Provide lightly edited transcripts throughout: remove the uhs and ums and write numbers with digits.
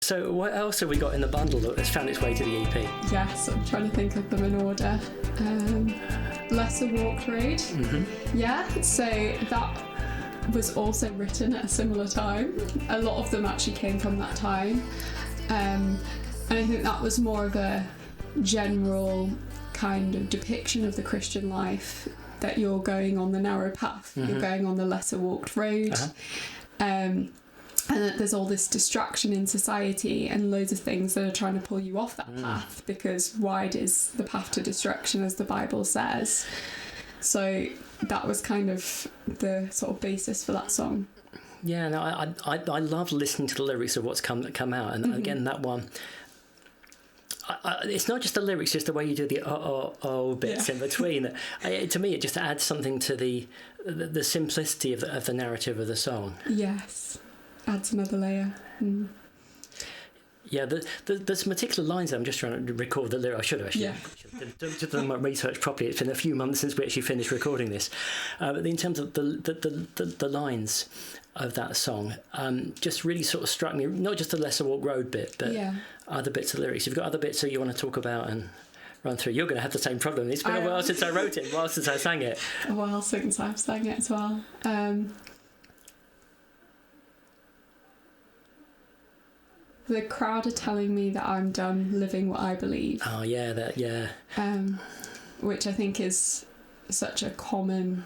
So what else have we got in the bundle that has found its way to the EP? Yes, I'm trying to think of them in order. Lesser Walked Road. Mm-hmm. Yeah, so that was also written at a similar time. A lot of them actually came from that time. And I think that was more of a general kind of depiction of the Christian life, that you're going on the narrow path, you're going on the lesser walked road. And that there's all this distraction in society and loads of things that are trying to pull you off that path, because wide is the path to destruction, as the Bible says. So that was kind of the sort of basis for that song. Yeah, no, I love listening to the lyrics of what's come out, and again that one. It's not just the lyrics, just the way you do the bits in between. To me, it just adds something to the simplicity of the narrative of the song. Yes, adds another layer. Yeah, there's some particular lines that I'm just trying to record the lyrics. I should have done my research properly. It's been a few months since we actually finished recording this. But in terms of the lines of that song, just really sort of struck me, not just the Lesser Walk Road bit, but other bits of lyrics. You've got other bits that you want to talk about and run through. You're going to have the same problem. It's been a while since I wrote it, a while since I sang it. A while since I've sang it as well. The crowd are telling me that I'm done living what I believe. Oh yeah, which I think is such a common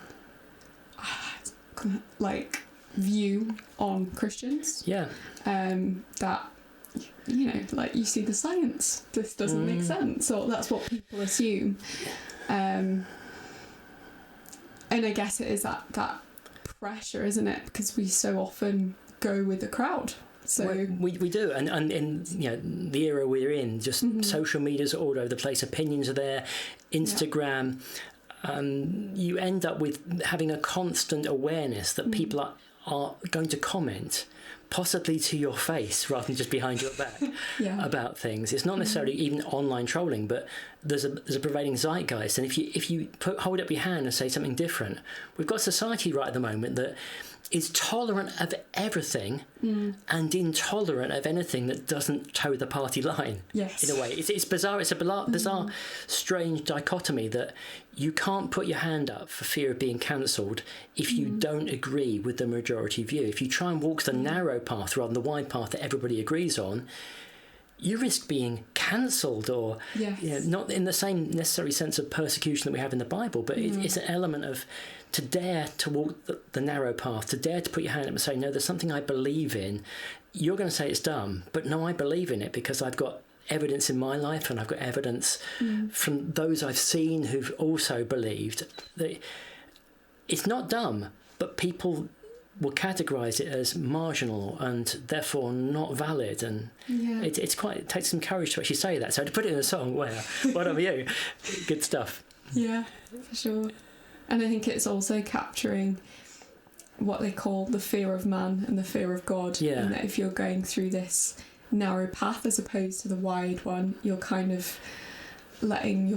view on Christians. Yeah. That, you see the science, this doesn't make sense, or that's what people assume. And I guess it is that pressure, isn't it? Because we so often go with the crowd. So we do, and in the era we're in, just social media's all over the place. Opinions are there, Instagram. You end up with having a constant awareness that people are going to comment, possibly to your face rather than just behind your back, about things. It's not necessarily even online trolling, but there's a prevailing zeitgeist. And if you hold up your hand and say something different, we've got a society right at the moment that is tolerant of everything and intolerant of anything that doesn't toe the party line. Yes. In a way, it's bizarre. It's a bizarre, strange dichotomy that you can't put your hand up for fear of being cancelled if you don't agree with the majority view. If you try and walk the narrow path rather than the wide path that everybody agrees on, you risk being cancelled, or not in the same necessary sense of persecution that we have in the Bible, but it's an element of to dare to walk the narrow path, to dare to put your hand up and say, no, there's something I believe in. You're going to say it's dumb, but no, I believe in it because I've got evidence in my life and I've got evidence from those I've seen who've also believed that it's not dumb, but people will categorise it as marginal and therefore not valid, and it takes some courage to actually say that. So to put it in a song, well done you, good stuff. Yeah, for sure. And I think it's also capturing what they call the fear of man and the fear of God. Yeah. And that if you're going through this narrow path as opposed to the wide one, you're kind of letting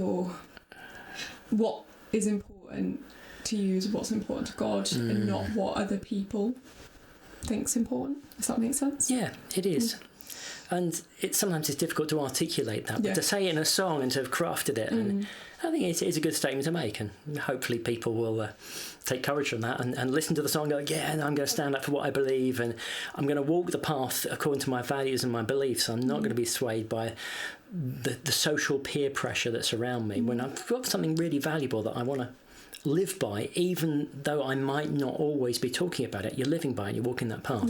what is important to you is what's important to God and not what other people think's important. Does that make sense? Yeah, it is. And sometimes it's difficult to articulate that, but to say it in a song and to have crafted it, and I think it's a good statement to make, and hopefully people will take courage from that and listen to the song and go, and I'm going to stand up for what I believe, and I'm going to walk the path according to my values and my beliefs. I'm not going to be swayed by the social peer pressure that's around me when I've got something really valuable that I want to live by, even though I might not always be talking about it. You're living by it, you're walking that path.